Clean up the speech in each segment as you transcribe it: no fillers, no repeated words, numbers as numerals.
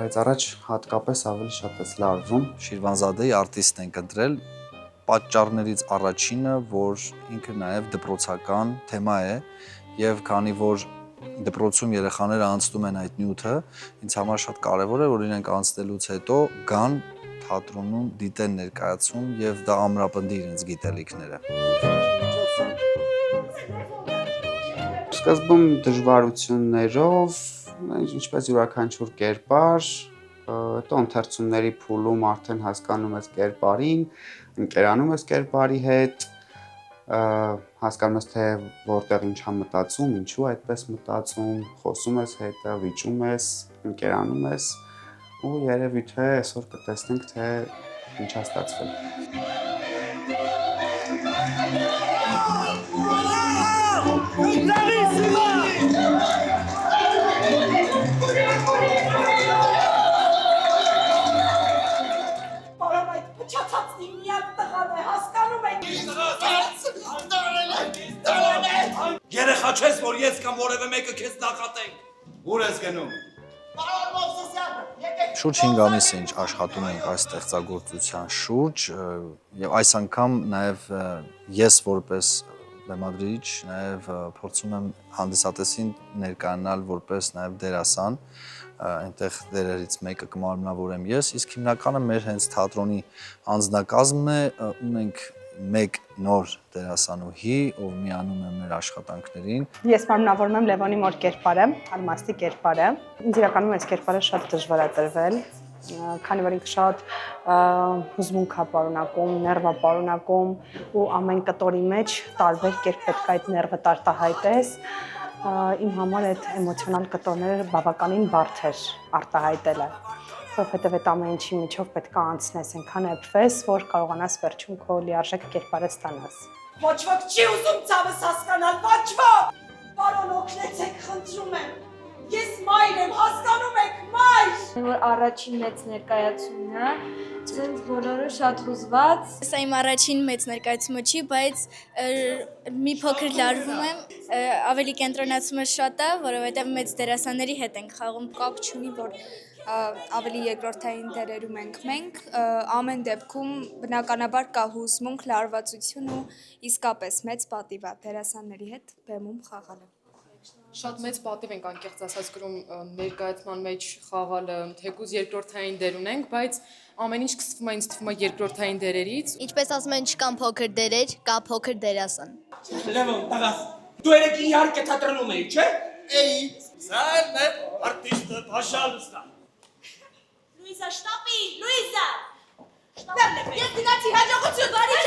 բայց առաջ հատկապես ավելի շատ է լարվում։ Շիրվանզադեի արտիստն ենք ընտրել, պատճառներից առաջինը, որ ինքը նաև դպրոցական թեմա է, եւ քանի որ դպրոցում երեխաները անցնում են այդ նյութը, ինձ համար շատ կարևոր է, որ իրենք անցնելուց հետո գան թատրոնում դիտեն ներկայացում եւ դա ամրապնդի իրենց գիտելիքները։ Սկզբում դժվարություններով, ինչպես յուրաքանչյուր կերպար, հետո ընթերցումների փուլում արդեն հասկանում ես կերպարին, ընկերանում ես կերպարի հետ, հասկանում ես թե որտեղ ինչ ա մտածում, ինչու այդպես մտածում, խոսում ես հետը, վիճում ես, ընկերանում ես ու երևի թե այսօր կտեսնենք թե ինչ ա ստացվել։ Երեխա չես, որ ես կամ որևէ մեկը քեզ նախատենք։ Ուր ես գնում։ Շուրջ 5 ամիս է ինչ աշխատում ենք այս ստեղծագործության շուրջ եւ այս անգամ նաեւ ես որպես բեմադրիչ նաեւ փորձում եմ հանդիսատեսին ներկայանալ որպես նաեւ դերասան, այնտեղ դերերից մեկը կմարմնավորեմ ես, իսկ հիմնականը մեր հենց թատրոնի անձնակազմն է, ունենք մեկ նոր դերասանուհի, ով միանում է մեր աշխատանքներին։ Ես մարմնավորում եմ Լևոնի մոր կերպարը, Արմաստի կերպարը։ Ինձ իրականում այս կերպարը շատ դժվար է տրվել, քանի որ ինքը շատ հուզմունք է պարունակում, ներվ է պարունակում ու ամեն կտորի մեջ տարբեր կերպ պետք է այդ ներվը արտահայտես։ Իմ համար այդ էմոցիոնալ կտորները բավականին բարդ էր արտահայտելը, որովհետև այդ ամեն ինչի միջով պետք է անցնես, այնքան էփվես, որ կարողանաս վերջում քո լիարժեք կերպարը ստանաս։ Ոչ ոք չի ուզում ցավս հասկանալ, ոչ ոք։ Պարոն, օգնեցեք, խնդրում եմ։ Ես մայր եմ, հասկանում եք, մայր։ Որ առաջին մեծ ներկայացումն է, ցենց բոլորը շատ հուզված։ Սա իմ առաջին մեծ ներկայացումը չի, բայց մի փոքր լարվում եմ, ավելի կենտրոնացումը շատ է, որովհետև մեծ դերասանների հետ ենք խաղում։ Կապ չունի, որ ավելի երկրորդային դերերում ենք մենք, ամեն դեպքում բնականաբար կա հուզմունք, լարվածություն ու իսկապես մեծ պատիվ է դերասանների հետ բեմում խաղալը։ Շատ մեծ պատիվ ենք անկեղծ ասած գրում ներկայացման մեջ խաղալը, թեկուզ երկրորդային դեր ունենք, բայց ամեն ինչ սկսվում է ինձ թվում է երկրորդային դերերից։ Ինչպես ասում են, չկան փոքր դերեր, կա փոքր դերասան։ Լևոն, տղաս, դու երեք իհարկե թատրոնում էի, չէ՞։ Էի։ Սա մեր արտիստը, Փաշալստա։ Լուիզա, շտապի, Լուիզա։ Շտապ։ Ես գնացի հաջողություն, բարի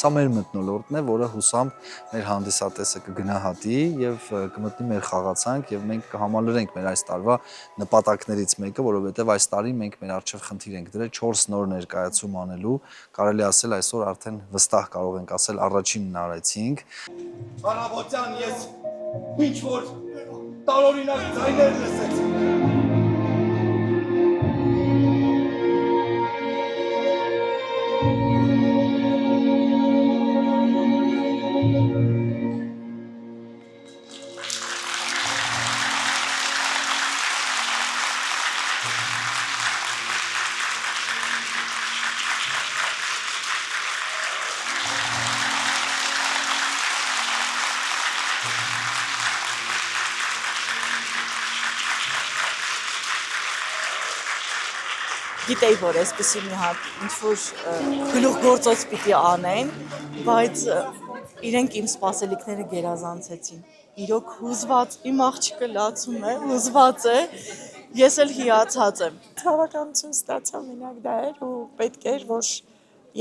Սա մեր մթնոլորտն է, որը հուսամ մեր հանդիսատեսը կգնահատի եւ կմտնի մեր խաղացանք եւ մենք կհամալրենք մեր այս տարվա նպատակներից մեկը, որովհետեւ այս տարի մենք մեր առջեւ խնդիր ենք դրել 4 նոր ներկայացում անելու, կարելի ասել այսօր արդեն վստահ կարող ենք ասել առաջինն արեցինք։ Առավոտյան ես ինչ որ տարօրինակ ձայներ լսեցի։ Գիտեի, որ այսպեսի մի հատ ինչ-որ գլուխ գործոց պիտի անեն, բայց իրենք իմ սպասելիքները գերազանցեցին։ Իրոք հուզված, իմ աղջիկը լացում է, հուզված է, ես էլ հիացած եմ։ Ցավականություն ստացա մենակ դա էր ու պետք էր, որ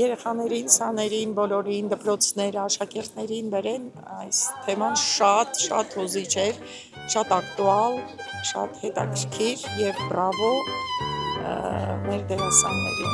երեխաներին, սաներին, բոլորին, դպրոցներ, աշակերտներին բերեն այս թեման շատ հուզիչ էր, շատ ակտուալ, շատ հետաքրքիր եւ բրավո մեր դերասաններին։